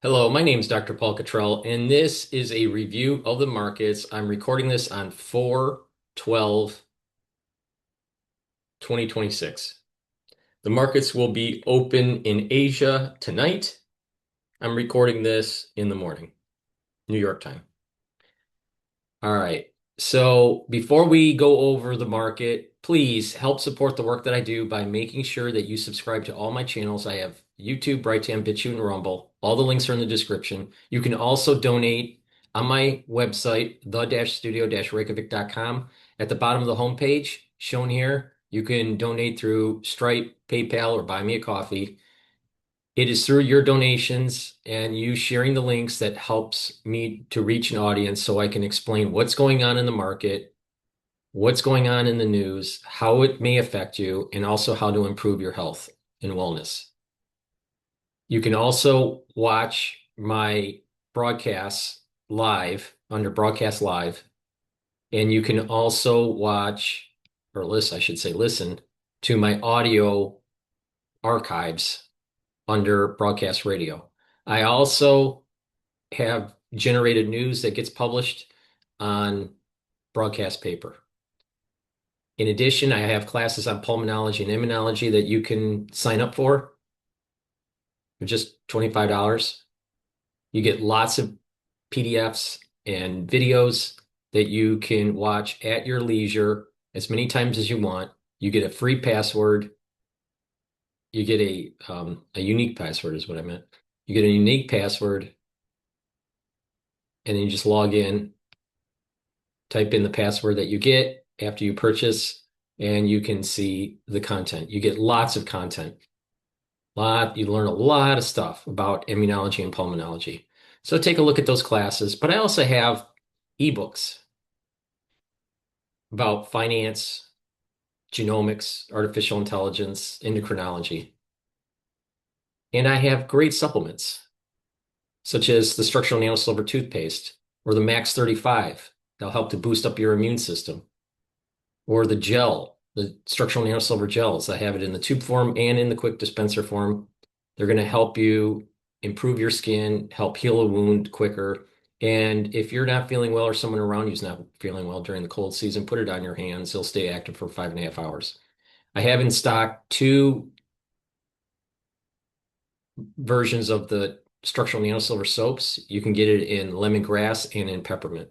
Hello, my name is Dr. Paul Cottrell, and this is a review of the markets. I'm recording this on 4/12/2026. The markets will be open in Asia tonight. I'm recording this in the morning, New York time. All right. So before we go over the market, please help support the work that I do by making sure that you subscribe to all my channels. I have YouTube, Brighteon, Bitchute, and Rumble. All the links are in the description. You can also donate on my website, the-studio-reykjavik.com. At the bottom of the homepage, shown here, you can donate through Stripe, PayPal, or buy me a coffee. It is through your donations and you sharing the links that helps me to reach an audience so I can explain what's going on in the market, what's going on in the news, how it may affect you, and also how to improve your health and wellness. You can also watch my broadcasts live under Broadcast Live, and you can also watch, or listen, I should say, listen to my audio archives under broadcast radio. I also have generated news that gets published on broadcast paper. In addition, I have classes on pulmonology and immunology that you can sign up for just $25. You get lots of PDFs and videos that you can watch at your leisure as many times as you want. You get a free password. You get a unique password is what I meant. You get a unique password and then you just log in, type in the password that you get after you purchase, and you can see the content. You get lots of content. You learn a lot of stuff about immunology and pulmonology. So take a look at those classes. But I also have ebooks about finance, genomics, artificial intelligence, endocrinology. And I have great supplements, such as the structural nanosilver toothpaste or the Max 35. They'll help to boost up your immune system. Or the gel, the structural nanosilver gels. I have it in the tube form and in the quick dispenser form. They're going to help you improve your skin, help heal a wound quicker. And if you're not feeling well or someone around you is not feeling well during the cold season, put it on your hands. They'll stay active for 5.5 hours. I have in stock two versions of the structural nanosilver soaps. You can get it in lemongrass and in peppermint.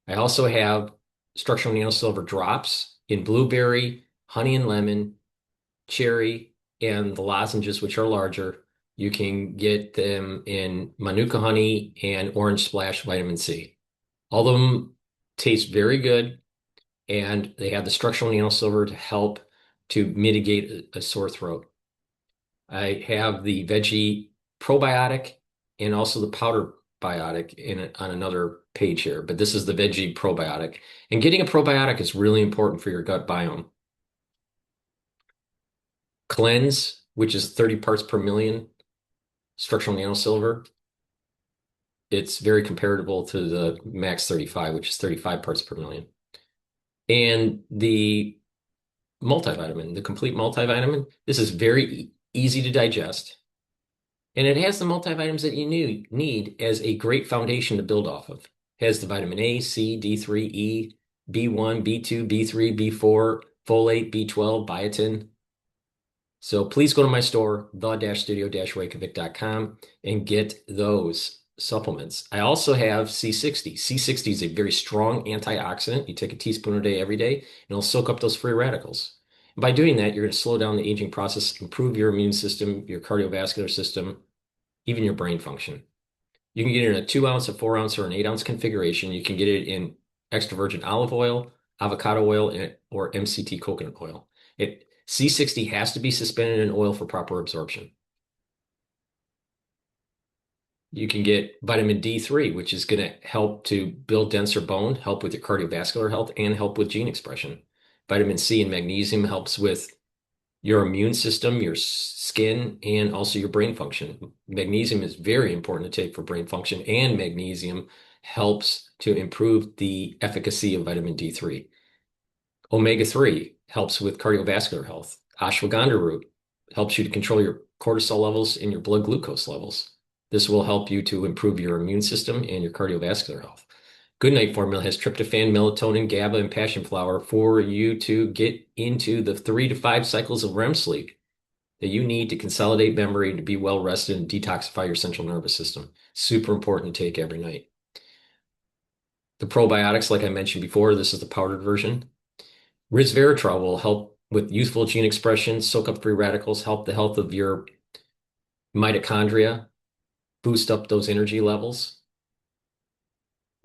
I also have structural nanosilver drops in blueberry, honey and lemon, cherry, and the lozenges, which are larger. You can get them in Manuka honey and orange splash vitamin C. All of them taste very good, and they have the structural nanosilver to help to mitigate a sore throat. I have the veggie probiotic and also the powder biotic on another page here, but this is the veggie probiotic. And getting a probiotic is really important for your gut biome. Cleanse, which is 30 parts per million structural nanosilver. It's very comparable to the Max 35, which is 35 parts per million. And the multivitamin, the complete multivitamin, this is very easy to digest. And it has the multivitamins that you need as a great foundation to build off of. It has the vitamin A, C, D3, E, B1, B2, B3, B4, folate, B12, biotin. So please go to my store, the-studio-reykjavik.com, and get those supplements. I also have C60. C60 is a very strong antioxidant. You take a teaspoon a day every day, and it'll soak up those free radicals. And by doing that, you're going to slow down the aging process, improve your immune system, your cardiovascular system, even your brain function. You can get it in a 2 ounce, a 4 ounce, or an 8 ounce configuration. You can get it in extra virgin olive oil, avocado oil, or MCT coconut oil. C60 has to be suspended in oil for proper absorption. You can get vitamin D3, which is going to help to build denser bone, help with your cardiovascular health, and help with gene expression. Vitamin C and magnesium helps with your immune system, your skin, and also your brain function. Magnesium is very important to take for brain function, and magnesium helps to improve the efficacy of vitamin D3. Omega-3 helps with cardiovascular health. Ashwagandha root helps you to control your cortisol levels and your blood glucose levels. This will help you to improve your immune system and your cardiovascular health. Goodnight formula has tryptophan, melatonin, GABA, and passion flower for you to get into the 3 to 5 cycles of REM sleep that you need to consolidate memory, to be well rested, and detoxify your central nervous system. Super important to take every night. The probiotics, like I mentioned before, this is the powdered version. Resveratrol will help with youthful gene expression, soak up free radicals, help the health of your mitochondria, boost up those energy levels.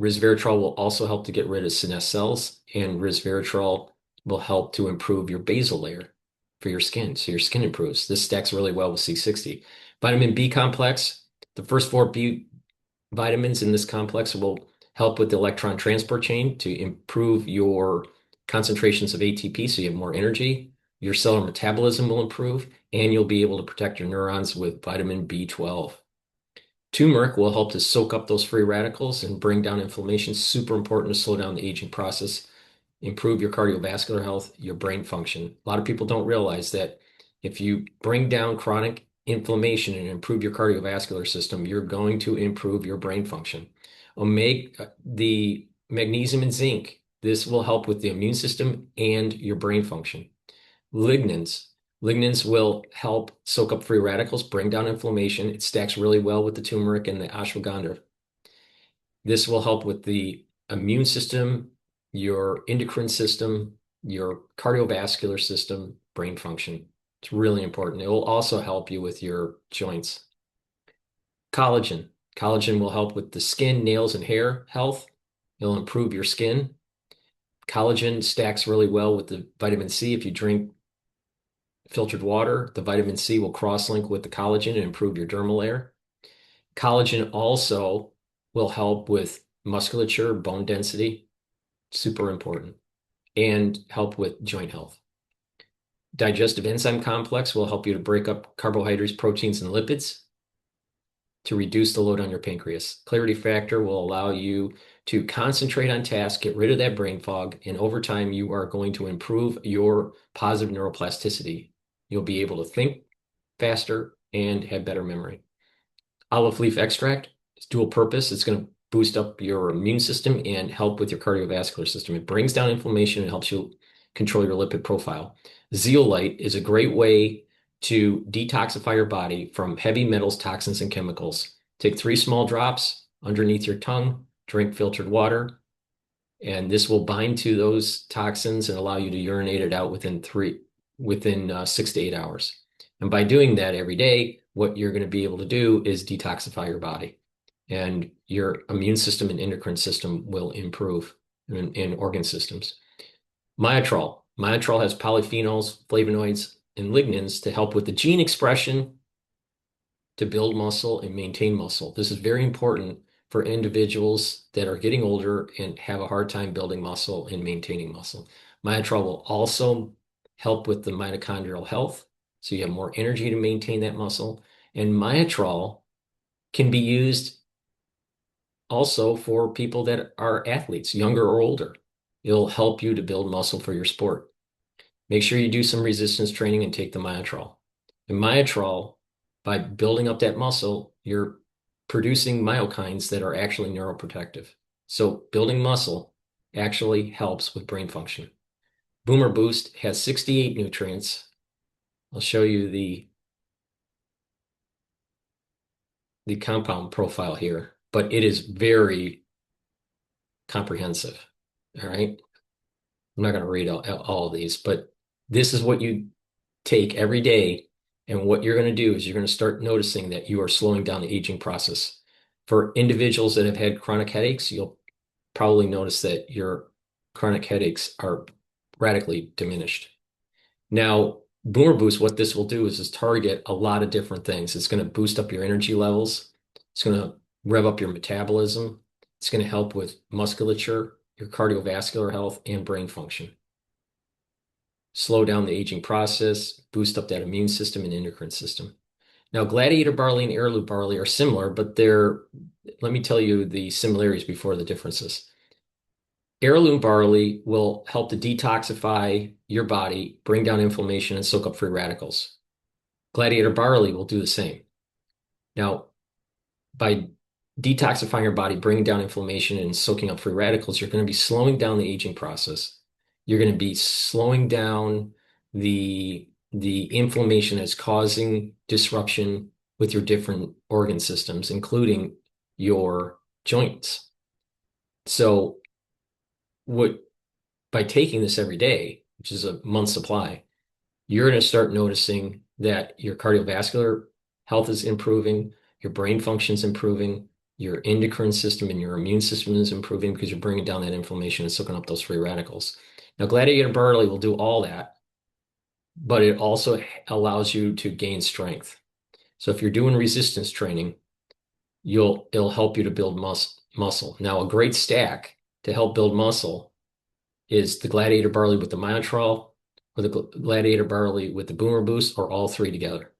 Resveratrol will also help to get rid of senescent cells, and resveratrol will help to improve your basal layer for your skin, so your skin improves. This stacks really well with C60. Vitamin B complex, the first 4 B vitamins in this complex will help with the electron transport chain to improve your concentrations of ATP so you have more energy. Your cellular metabolism will improve, and you'll be able to protect your neurons with vitamin B12. Turmeric will help to soak up those free radicals and bring down inflammation. Super important to slow down the aging process, improve your cardiovascular health, your brain function. A lot of people don't realize that if you bring down chronic inflammation and improve your cardiovascular system, you're going to improve your brain function. The magnesium and zinc, this will help with the immune system and your brain function. Lignans. Lignans will help soak up free radicals, bring down inflammation. It stacks really well with the turmeric and the ashwagandha. This will help with the immune system, your endocrine system, your cardiovascular system, brain function. It's really important. It will also help you with your joints. Collagen. Collagen will help with the skin, nails, and hair health. It'll improve your skin. Collagen stacks really well with the vitamin C. If you drink filtered water, the vitamin C will cross-link with the collagen and improve your dermal layer. Collagen also will help with musculature, bone density, super important, and help with joint health. Digestive enzyme complex will help you to break up carbohydrates, proteins, and lipids to reduce the load on your pancreas. Clarity factor will allow you to concentrate on tasks, get rid of that brain fog, and over time you are going to improve your positive neuroplasticity. You'll be able to think faster and have better memory. Olive leaf extract is dual purpose. It's going to boost up your immune system and help with your cardiovascular system. It brings down inflammation and helps you control your lipid profile. Zeolite is a great way to detoxify your body from heavy metals, toxins, and chemicals. Take 3 small drops underneath your tongue, drink filtered water, and this will bind to those toxins and allow you to urinate it out within 6 to 8 hours. And by doing that every day, what you're going to be able to do is detoxify your body, and your immune system and endocrine system will improve, and organ systems. Myotrol. Myotrol has polyphenols, flavonoids, and lignans to help with the gene expression to build muscle and maintain muscle. This is very important for individuals that are getting older and have a hard time building muscle and maintaining muscle. Myotrol will also help with the mitochondrial health, so you have more energy to maintain that muscle. And myotrol can be used also for people that are athletes, younger or older. It'll help you to build muscle for your sport. Make sure you do some resistance training and take the myotrol. And myotrol, by building up that muscle, you're producing myokines that are actually neuroprotective. So building muscle actually helps with brain function. Boomer Boost has 68 nutrients. I'll show you the compound profile here, but it is very comprehensive. All right. I'm not going to read all of these, but this is what you take every day. And what you're going to do is you're going to start noticing that you are slowing down the aging process. For individuals that have had chronic headaches, you'll probably notice that your chronic headaches are radically diminished. Now, Boomer Boost, what this will do is target a lot of different things. It's going to boost up your energy levels. It's going to rev up your metabolism. It's going to help with musculature, your cardiovascular health, and brain function. Slow down the aging process, boost up that immune system and endocrine system. Now, Gladiator barley and heirloom barley are similar, but let me tell you the similarities before the differences. Heirloom barley will help to detoxify your body, bring down inflammation, and soak up free radicals. Gladiator barley will do the same. Now, by detoxifying your body, bringing down inflammation and soaking up free radicals, you're going to be slowing down the aging process. You're going to be slowing down the inflammation that's causing disruption with your different organ systems, including your joints. So what by taking this every day, which is a month's supply, you're going to start noticing that your cardiovascular health is improving, your brain function is improving, your endocrine system and your immune system is improving because you're bringing down that inflammation and soaking up those free radicals. Now, Gladiator Barley will do all that, but it also allows you to gain strength. So if you're doing resistance training, it'll help you to build muscle. Now, a great stack to help build muscle is the Gladiator Barley with the Myotrol or the Gladiator Barley with the Boomer Boost or all three together.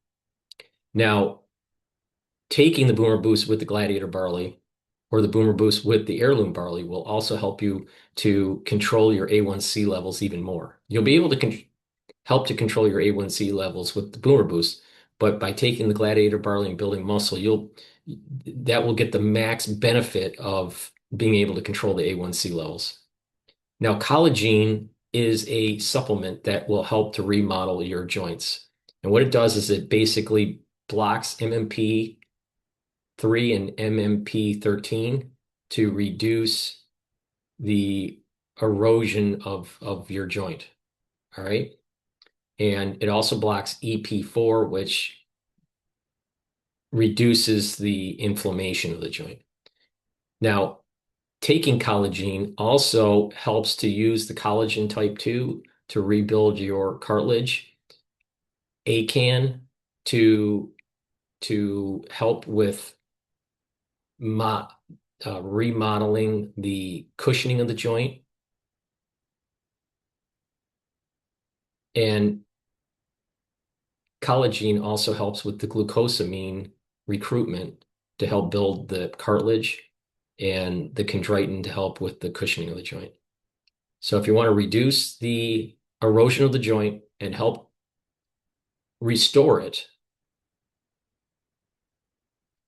Now, taking the Boomer Boost with the Gladiator Barley or the Boomer Boost with the Heirloom Barley will also help you to control your A1C levels even more. You'll be able to help to control your A1C levels with the Boomer Boost, but by taking the Gladiator Barley and building muscle, that will get the max benefit of being able to control the A1C levels. Now, collagen is a supplement that will help to remodel your joints. And what it does is it basically blocks MMP3 and MMP13 to reduce the erosion of your joint. All right. And it also blocks EP4, which reduces the inflammation of the joint. Now, taking collagen also helps to use the collagen type 2 to rebuild your cartilage. ACAN to help with remodeling the cushioning of the joint. And collagen also helps with the glucosamine recruitment to help build the cartilage and the chondroitin to help with the cushioning of the joint. So if you want to reduce the erosion of the joint and help restore it,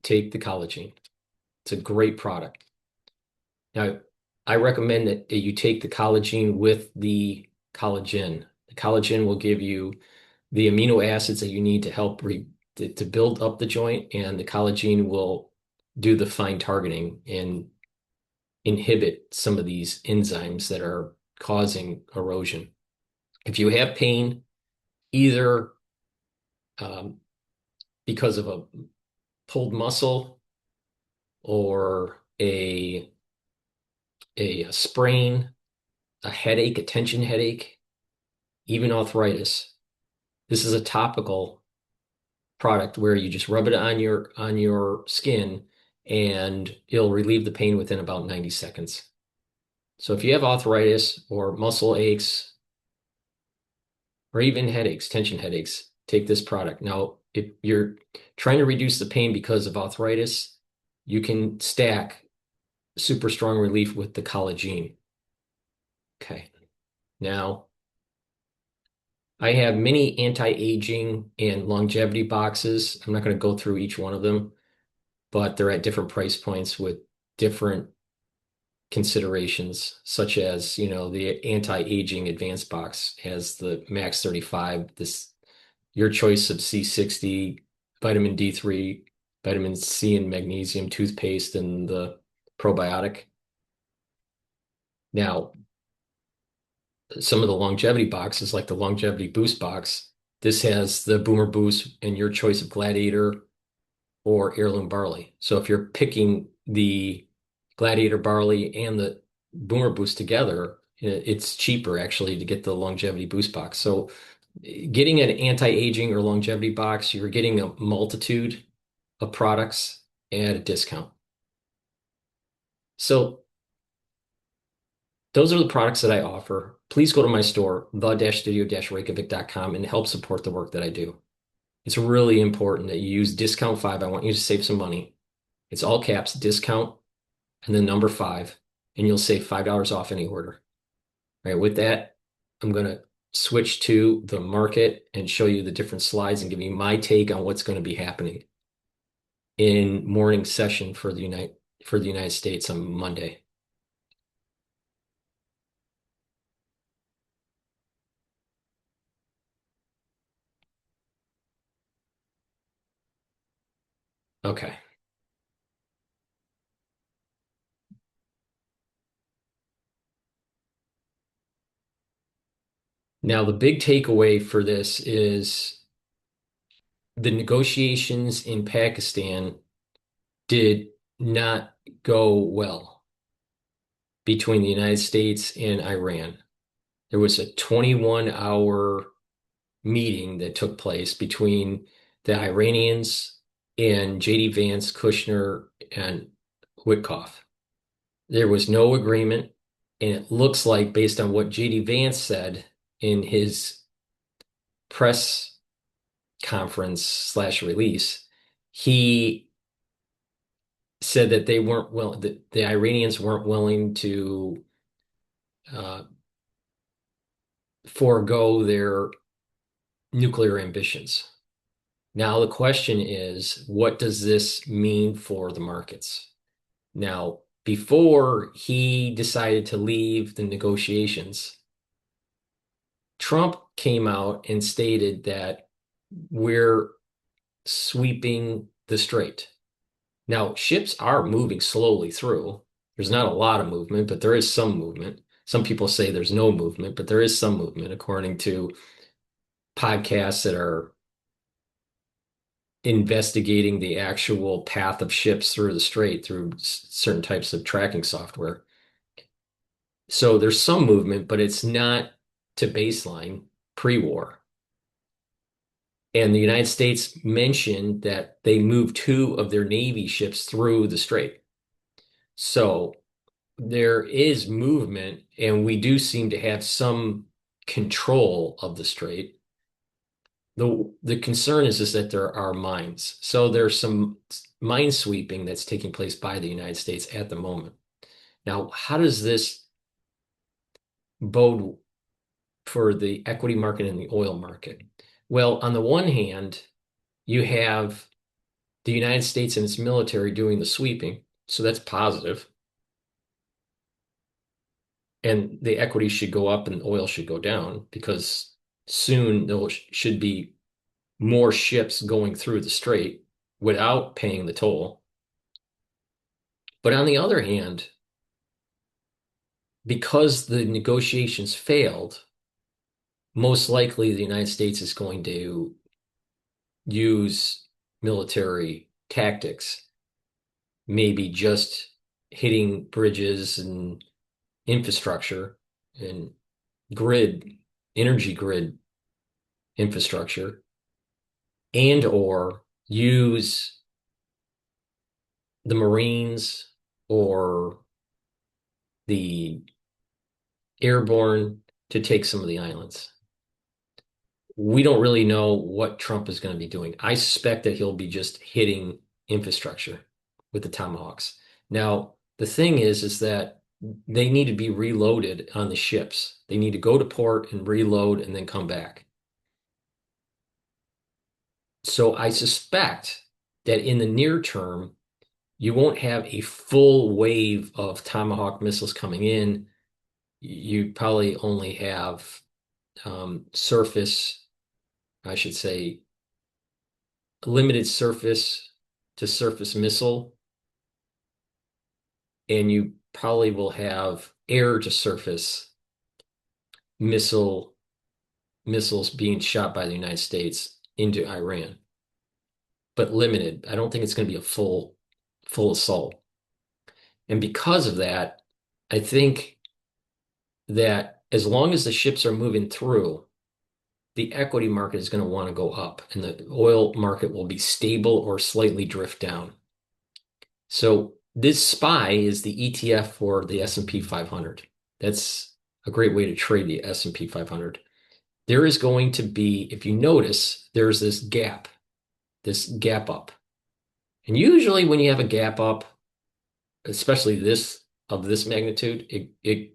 take the collagen. It's a great product. Now, I recommend that you take the collagen with the collagen. The collagen will give you the amino acids that you need to help to build up the joint, and the collagen will do the fine targeting and inhibit some of these enzymes that are causing erosion. If you have pain, either because of a pulled muscle or a sprain, a headache, a tension headache, even arthritis, this is a topical product where you just rub it on your skin and it'll relieve the pain within about 90 seconds. So if you have arthritis or muscle aches or even headaches, tension headaches, take this product. Now, if you're trying to reduce the pain because of arthritis, you can stack super strong relief with the collagen. Okay. Now, I have many anti-aging and longevity boxes. I'm not going to go through each one of them, but they're at different price points with different considerations, such as, the anti-aging advanced box has the Max 35, your choice of C60, vitamin D3, vitamin C and magnesium toothpaste, and the probiotic. Now, some of the longevity boxes, like the Longevity Boost box, this has the Boomer Boost and your choice of Gladiator or Heirloom Barley. So if you're picking the Gladiator Barley and the Boomer Boost together, it's cheaper actually to get the Longevity Boost box. So getting an anti-aging or longevity box, you're getting a multitude of products at a discount. So those are the products that I offer. Please go to my store, the-studio-reykjavik.com, and help support the work that I do. It's really important that you use discount 5. I want you to save some money. It's all caps, discount, and then number 5, and you'll save $5 off any order. All right, with that, I'm going to switch to the market and show you the different slides and give you my take on what's going to be happening. in morning session for the United States on Monday. Okay. Now, the big takeaway for this is the negotiations in Pakistan did not go well between the United States and Iran. There was a 21-hour meeting that took place between the Iranians and JD Vance, Kushner, and Witkoff. There was no agreement, and it looks like, based on what JD Vance said in his press conference slash release, he said that they weren't will that the Iranians weren't willing to uh, forego their nuclear ambitions. Now the question is, what does this mean for the markets? Now, before he decided to leave the negotiations, Trump came out and stated that we're sweeping the strait. Now, ships are moving slowly through. There's not a lot of movement, but there is some movement. Some people say there's no movement, but there is some movement, according to podcasts that are investigating the actual path of ships through the strait through certain types of tracking software. So there's some movement, but it's not to baseline pre-war. And the United States mentioned that they moved two of their Navy ships through the strait. So there is movement, and we do seem to have some control of the strait. The concern is that there are mines. So there's some mine sweeping that's taking place by the United States at the moment. Now, how does this bode for the equity market and the oil market? Well, on the one hand, you have the United States and its military doing the sweeping, so that's positive. And the equity should go up and oil should go down because soon there should be more ships going through the strait without paying the toll. But on the other hand, because the negotiations failed, most likely the United States is going to use military tactics, maybe just hitting bridges and infrastructure and energy grid infrastructure, and or use the Marines or the airborne to take some of the islands. We don't really know what Trump is going to be doing. I suspect that he'll be just hitting infrastructure with the Tomahawks. Now, the thing is that they need to be reloaded on the ships. They need to go to port and reload and then come back. So I suspect that in the near term, you won't have a full wave of Tomahawk missiles coming in. You probably only have surface, I should say, limited surface to surface missile, and you probably will have air to surface missiles being shot by the United States into Iran, but limited. I don't think it's going to be a full assault. And because of that, I think that as long as the ships are moving through, the equity market is going to want to go up and the oil market will be stable or slightly drift down. So this SPY is the ETF for the S&P 500. That's a great way to trade the S&P 500. There is going to be, if you notice, there's this gap up. And usually when you have a gap up, especially this of this magnitude, it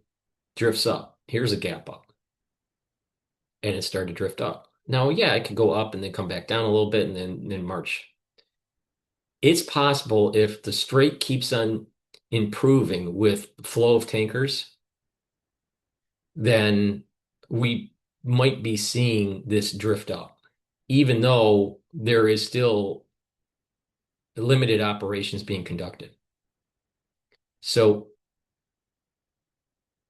drifts up. Here's a gap up. And it started to drift up. Now, yeah, it could go up and then come back down a little bit and then march. It's possible if the strait keeps on improving with flow of tankers, then we might be seeing this drift up, even though there is still limited operations being conducted. So,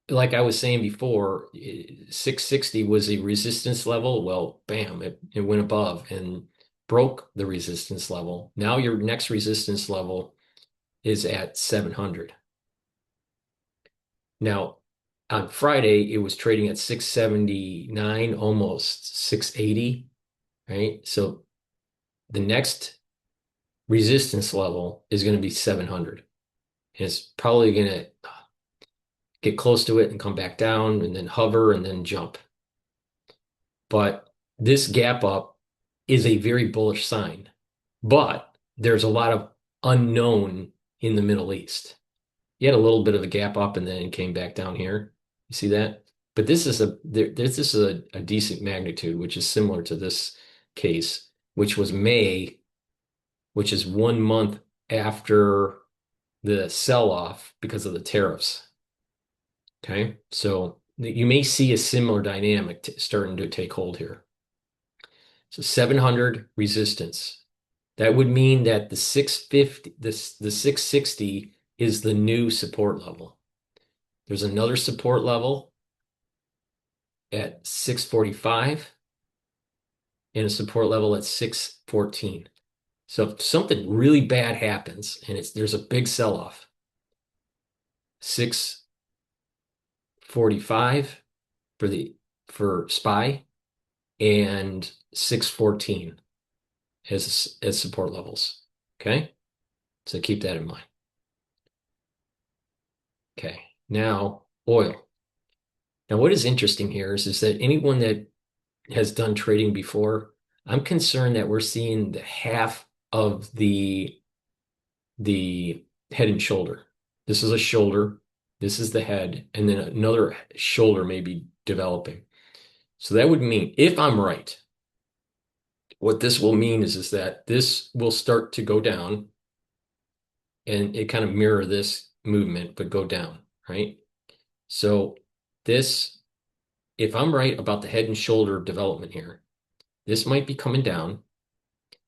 like I was saying before, 660 was a resistance level. Well, bam, it went above and broke the resistance level. Now your next resistance level is at 700. Now, on Friday, it was trading at 679, almost 680, right? So the next resistance level is going to be 700. And it's probably going to get close to it and come back down and then hover and then jump. But this gap up is a very bullish sign. But there's a lot of unknown in the Middle East. You had a little bit of a gap up and then it came back down here. You see that? But this is a decent magnitude, which is similar to this case, which was May, which is 1 month after the sell-off because of the tariffs. Okay, so you may see a similar dynamic starting to take hold here. So 700 resistance. That would mean that the 650, the 660 is the new support level. There's another support level at 645 and a support level at 614. So if something really bad happens and there's a big sell-off, 645 for SPY and 614 as support levels. Okay? So keep that in mind. Okay. Now, oil. Now, what is interesting here is that anyone that has done trading before, I'm concerned that we're seeing the half of the head and shoulder. This is a shoulder, this is the head, and then another shoulder may be developing. So that would mean, if I'm right, what this will mean is that this will start to go down and it kind of mirror this movement, but go down, right? So this, if I'm right about the head and shoulder development here, this might be coming down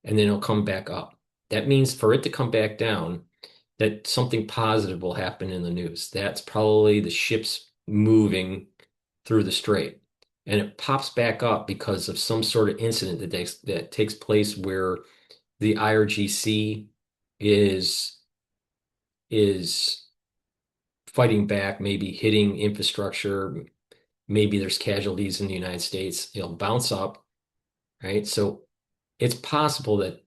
and then it'll come back up. That means for it to come back down, that something positive will happen in the news. That's probably the ships moving through the strait. And it pops back up because of some sort of incident that takes place where the IRGC is fighting back, maybe hitting infrastructure, maybe there's casualties in the United States, it'll bounce up, right? So it's possible that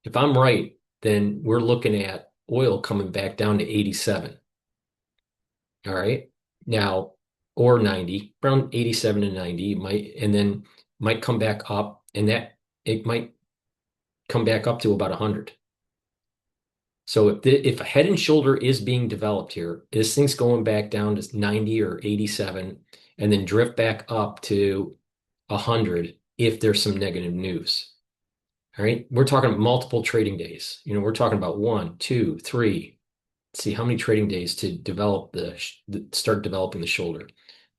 if I'm right, then we're looking at oil coming back down to 87. All right. Now, or 90, around 87 and 90 might, and then might come back up, and that it might come back up to about 100. So if a head and shoulder is being developed here, this thing's going back down to 90 or 87, and then drift back up to 100 if there's some negative news. All right. We're talking multiple trading days. We're talking about 1, 2, 3. Let's see how many trading days to develop start developing the shoulder.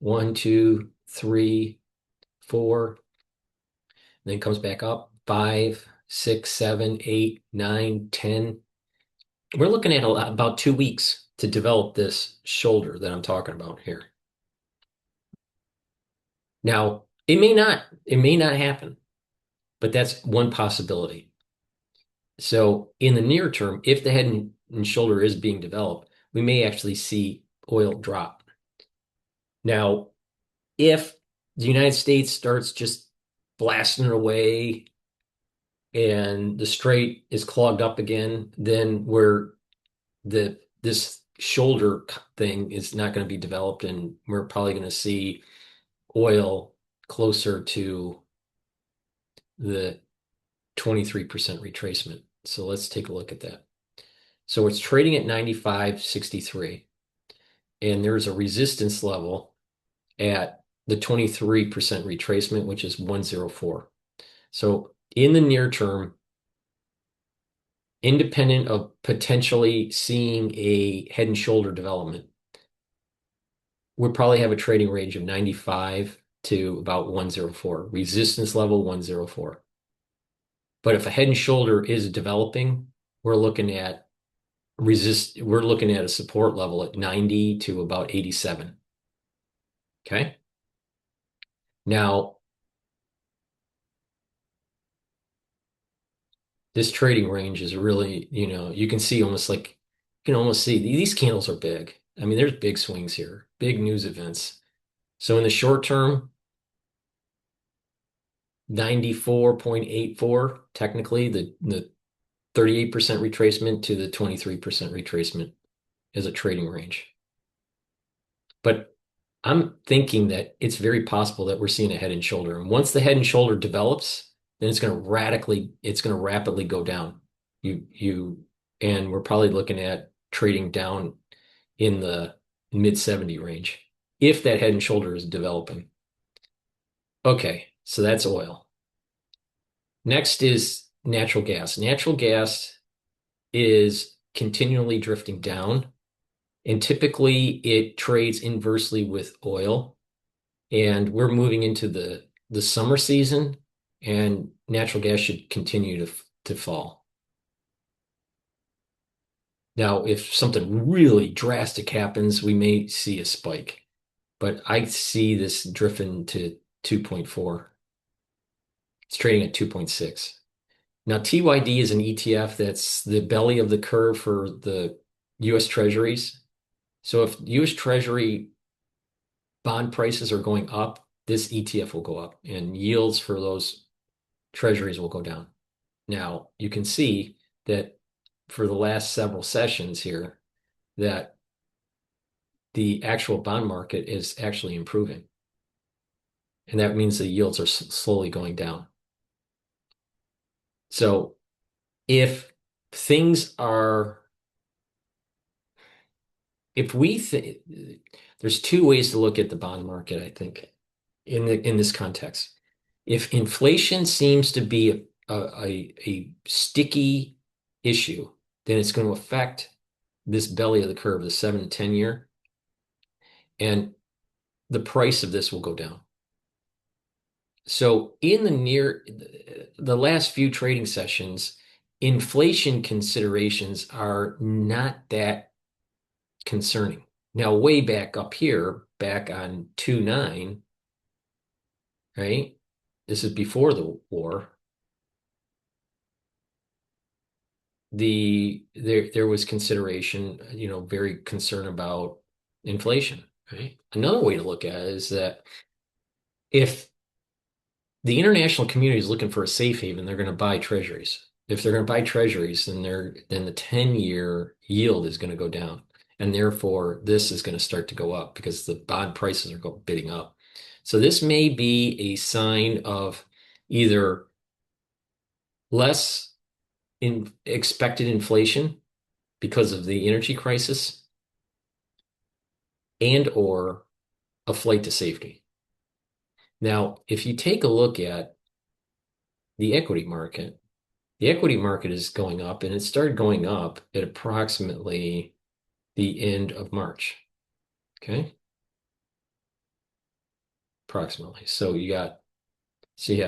1, 2, 3, 4. Then comes back up. 5, 6, 7, 8, 9, 10. We're looking at about 2 weeks to develop this shoulder that I'm talking about here. Now, it may not happen, but that's one possibility. So in the near term, if the head and shoulder is being developed, we may actually see oil drop. Now, if the United States starts just blasting away and the strait is clogged up again, then this shoulder thing is not going to be developed, and we're probably going to see oil closer to the 23% retracement. So let's take a look at that. So it's trading at 95.63, and there's a resistance level at the 23% retracement, which is 104. So in the near term, independent of potentially seeing a head and shoulder development, we'll probably have a trading range of 95 to about 104, resistance level 104. But if a head and shoulder is developing, we're looking at we're looking at a support level at 90 to about 87. Okay. Now, this trading range is really, you can see almost like, you can almost see these candles are big. I mean, there's big swings here, big news events. So in the short term, 94.84, technically, the 38% retracement to the 23% retracement is a trading range. But I'm thinking that it's very possible that we're seeing a head and shoulder. And once the head and shoulder develops, then it's going to rapidly go down. And we're probably looking at trading down in the mid 70 range if that head and shoulder is developing. Okay, so that's oil. Next is natural gas. Natural gas is continually drifting down, and typically it trades inversely with oil. And we're moving into the summer season, and natural gas should continue to fall. Now, if something really drastic happens, we may see a spike, but I see this drifting to 2.4. It's trading at 2.6. Now, TYD is an ETF that's the belly of the curve for the US Treasuries. So if US Treasury bond prices are going up, this ETF will go up, and yields for those treasuries will go down. Now, you can see that for the last several sessions here, that the actual bond market is actually improving. And that means the yields are slowly going down. So if things are, if we think, there's two ways to look at the bond market, I think, in this context. If inflation seems to be a sticky issue, then it's going to affect this belly of the curve, the 7 to 10 year, and the price of this will go down. So in the last few trading sessions, inflation considerations are not that concerning. Now, way back up here, back on 2/9, right? This is before the war. There was consideration, very concerned about inflation, right? Another way to look at it is that if the international community is looking for a safe haven, they're going to buy treasuries. If they're going to buy treasuries, then the 10-year yield is going to go down. And therefore, this is going to start to go up because the bond prices are bidding up. So this may be a sign of either less in expected inflation because of the energy crisis and or a flight to safety. Now, if you take a look at the equity market, is going up, and it started going up at approximately the end of March. Okay. Approximately. So you have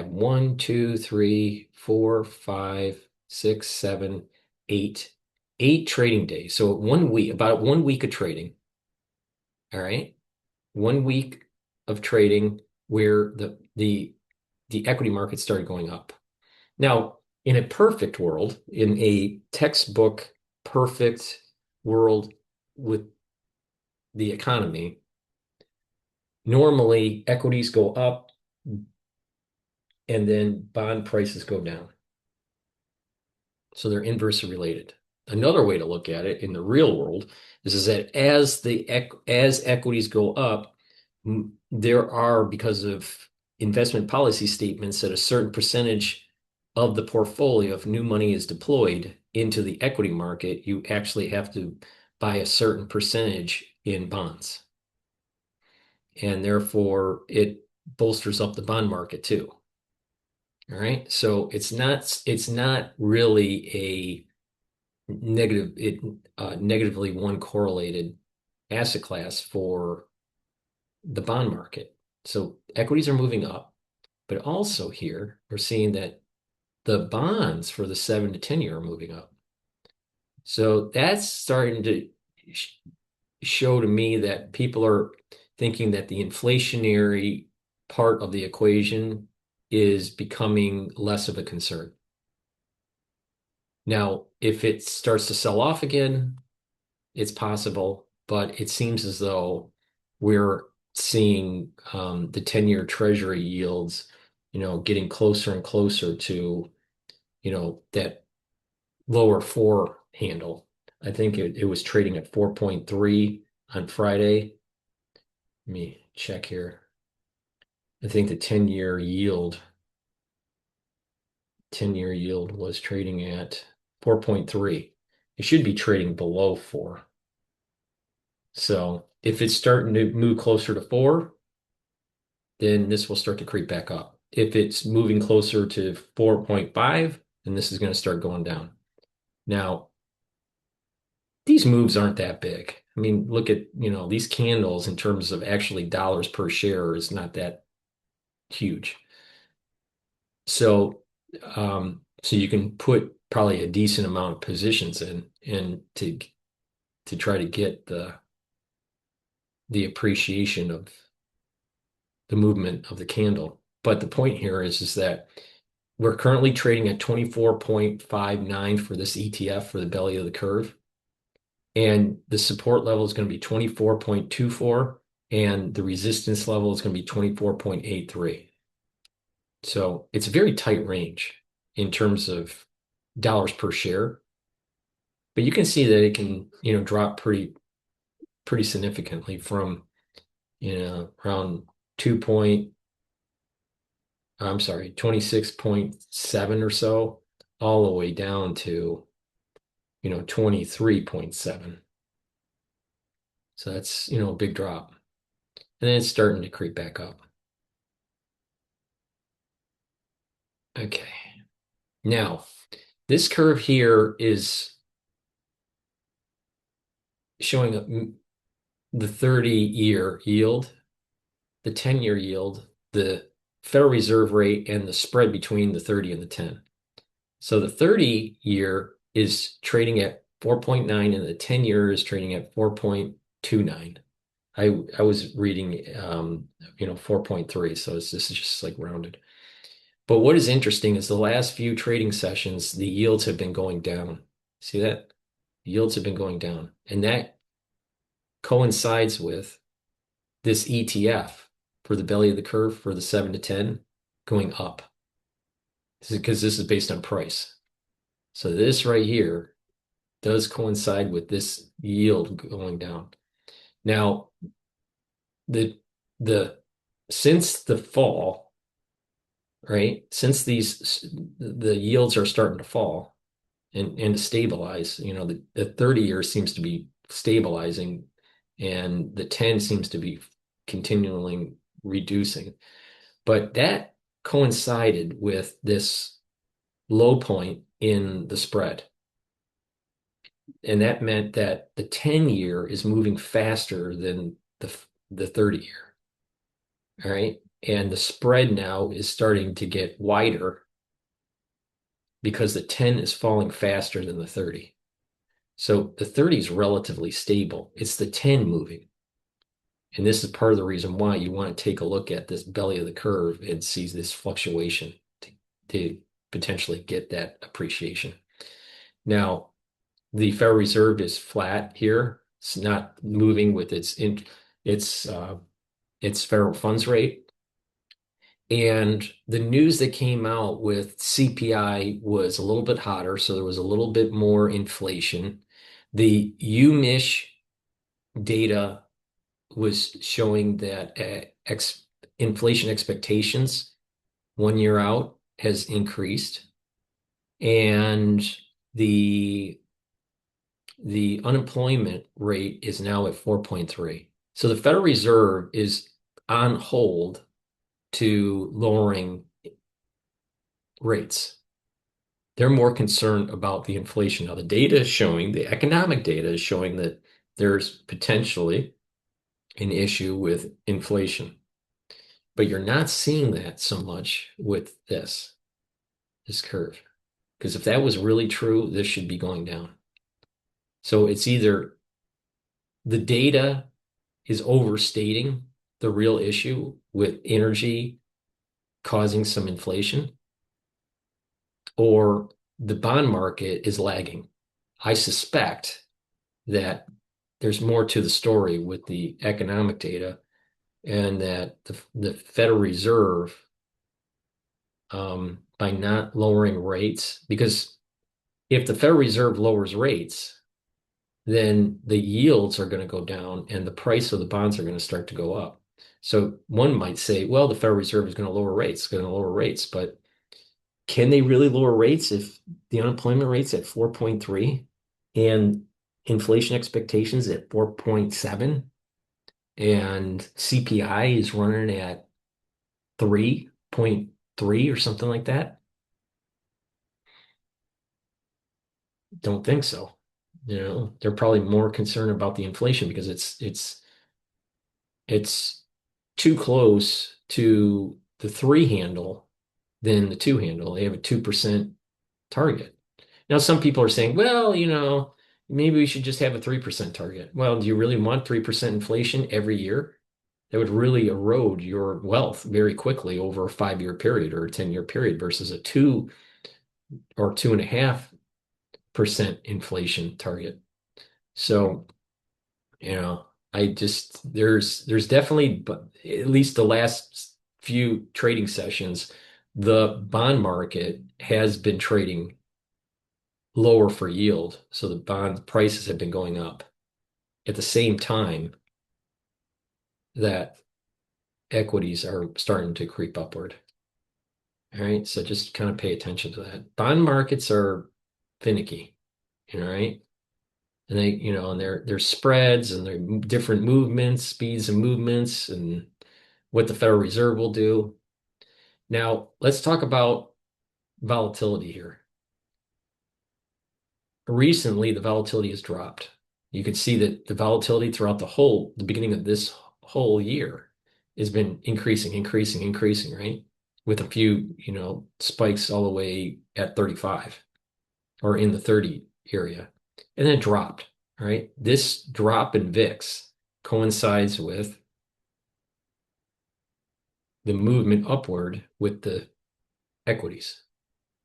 1, 2, 3, 4, 5, 6, 7, 8, 8 trading days. So 1 week, about 1 week of trading. All right. 1 week of trading where the equity market started going up. Now, in a perfect world, in a textbook perfect world with the economy, normally equities go up and then bond prices go down. So they're inversely related. Another way to look at it in the real world is that as equities go up, there are, because of investment policy statements, that a certain percentage of the portfolio, if new money is deployed into the equity market, you actually have to buy a certain percentage in bonds. And therefore, it bolsters up the bond market too. All right. So it's not really negatively one correlated asset class for the bond market. So equities are moving up, but also here we're seeing that the bonds for the 7 to 10 year are moving up. So that's starting to sh show to me that people are thinking that the inflationary part of the equation is becoming less of a concern. Now, if it starts to sell off again, it's possible, but it seems as though we're seeing the 10-year Treasury yields, getting closer and closer to, that lower four handle. I think it was trading at 4.3 on Friday. Let me check here. I think the 10-year yield was trading at 4.3. It should be trading below four. So if it's starting to move closer to four, then this will start to creep back up. If it's moving closer to 4.5, then this is going to start going down. Now, these moves aren't that big. I mean, look at, these candles in terms of actually dollars per share is not that huge. So you can put probably a decent amount of positions in and to try to get the appreciation of the movement of the candle. But the point here is that we're currently trading at 24.59 for this ETF for the belly of the curve. And the support level is going to be 24.24, and the resistance level is going to be 24.83. So it's a very tight range in terms of dollars per share. But you can see that it can, drop pretty significantly from, around 26.7 or so, all the way down to, 23.7. So that's, a big drop. And then it's starting to creep back up. Okay. Now, this curve here is showing the 30-year yield, the 10-year yield, the Federal Reserve rate, and the spread between the 30 and the 10. So the 30-year is trading at 4.9 and the 10-year is trading at 4.29. I was reading 4.3, so this is just like rounded. But what is interesting is the last few trading sessions, the yields have been going down. See that? Yields have been going down. And that coincides with this ETF for the belly of the curve for the 7 to 10 going up. Because this is based on price. So this right here does coincide with this yield going down. Now, the since the fall, right? Since the yields are starting to fall and to stabilize, the 30 year seems to be stabilizing and the 10 seems to be continually reducing. But that coincided with this low point in the spread. And that meant that the 10-year is moving faster than the 30-year. All right. And the spread now is starting to get wider because the 10 is falling faster than the 30. So the 30 is relatively stable. It's the 10 moving. And this is part of the reason why you want to take a look at this belly of the curve and see this fluctuation to potentially get that appreciation. Now, the Federal Reserve is flat here. It's not moving with its federal funds rate. And the news that came out with CPI was a little bit hotter, so there was a little bit more inflation. The UMich data was showing that inflation expectations 1 year out has increased, and the unemployment rate is now at 4.3. So the Federal Reserve is on hold to lowering rates. They're more concerned about the inflation. Now, the data is showing, the economic data is showing that there's potentially an issue with inflation. But you're not seeing that so much with this curve. Because if that was really true, this should be going down. So it's either the data is overstating the real issue with energy causing some inflation, or the bond market is lagging. I suspect that there's more to the story with the economic data, and that the Federal Reserve, by not lowering rates, because if the Federal Reserve lowers rates, then the yields are going to go down and the price of the bonds are going to start to go up. So one might say, well, the Federal Reserve is going to lower rates, going to lower rates, but can they really lower rates if the unemployment rate's at 4.3 and inflation expectations at 4.7 and CPI is running at 3.3 or something like that? Don't think so. They're probably more concerned about the inflation because it's too close to the three handle than the two handle. They have a 2% target. Now, some people are saying, well, maybe we should just have a 3% target. Well, do you really want 3% inflation every year? That would really erode your wealth very quickly over a 5-year period or a 10-year period versus a 2 or 2.5% inflation target. So, you know, I just there's definitely, but at least the last few trading sessions, the bond market has been trading lower for yield. So the bond prices have been going up at the same time that equities are starting to creep upward. All right. So just kind of pay attention to that. Bond markets are finicky, right? And and their spreads and their different movements, speeds and movements, and what the Federal Reserve will do. Now, let's talk about volatility here. Recently, the volatility has dropped. You can see that the volatility throughout the beginning of this whole year has been increasing, increasing, increasing, right? With a few, spikes all the way at 35 or in the 30 area. And then it dropped, right? This drop in VIX coincides with the movement upward with the equities.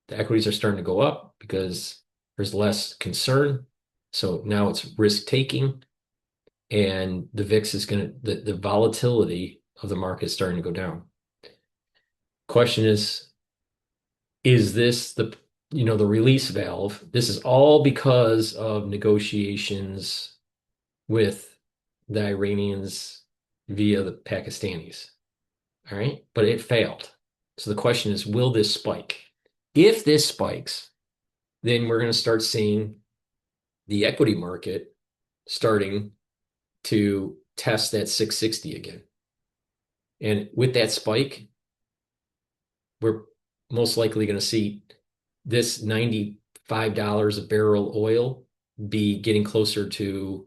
The equities are starting to go up because there's less concern. So now it's risk taking, and the VIX is the volatility of the market is starting to go down. Question is this the release valve? This is all because of negotiations with the Iranians via the Pakistanis. All right. But it failed. So the question is, will this spike? If this spikes, then we're going to start seeing the equity market starting to test that 660 again. And with that spike, we're most likely going to see this $95 a barrel oil be getting closer to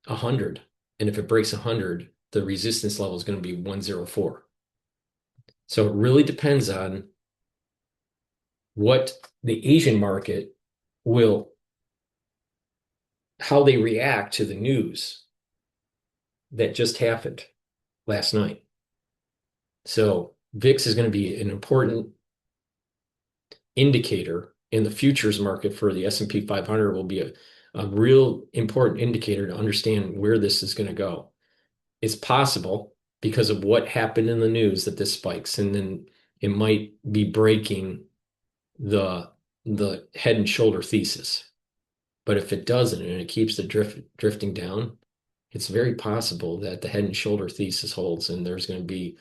100. And if it breaks 100, the resistance level is going to be 104. So it really depends on what the Asian market how they react to the news that just happened last night. So VIX is going to be an important indicator in the futures market for the S&P 500 will be a real important indicator to understand where this is going to go. It's possible because of what happened in the news that this spikes, and then it might be breaking the head and shoulder thesis. But if it doesn't and it keeps the drifting down, it's very possible that the head and shoulder thesis holds, and there's going to be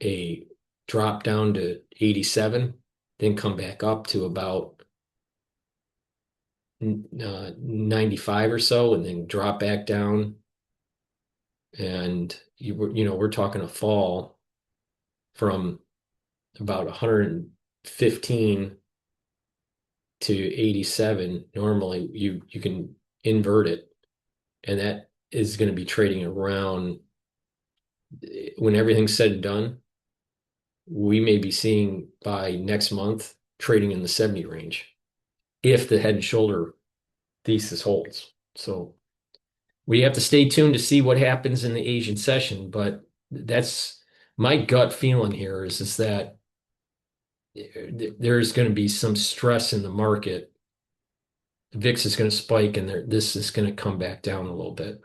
a drop down to 87, then come back up to about 95 or so, and then drop back down. And we're talking a fall from about 100 15 to 87, normally you can invert it, and that is going to be trading around, when everything's said and done, we may be seeing by next month trading in the 70 range if the head and shoulder thesis holds. So we have to stay tuned to see what happens in the Asian session, but that's my gut feeling here is that there's going to be some stress in the market. VIX is going to spike, and this is going to come back down a little bit.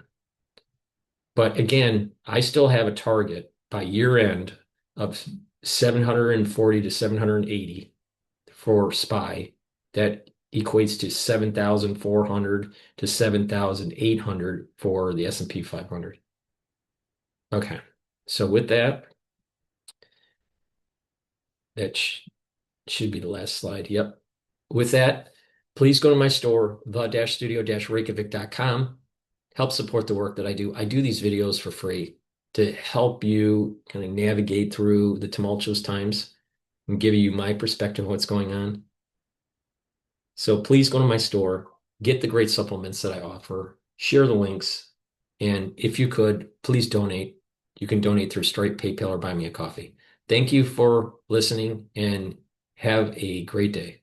But again, I still have a target by year end of 740 to 780 for SPY. That equates to 7,400 to 7,800 for the S&P 500. Okay. So with that, that should be the last slide. Yep. With that, please go to my store, the-studio-reykjavik.com. Help support the work that I do. I do these videos for free to help you kind of navigate through the tumultuous times and give you my perspective of what's going on. So please go to my store, get the great supplements that I offer, share the links, and if you could, please donate. You can donate through Stripe, PayPal, or buy me a coffee. Thank you for listening, and have a great day.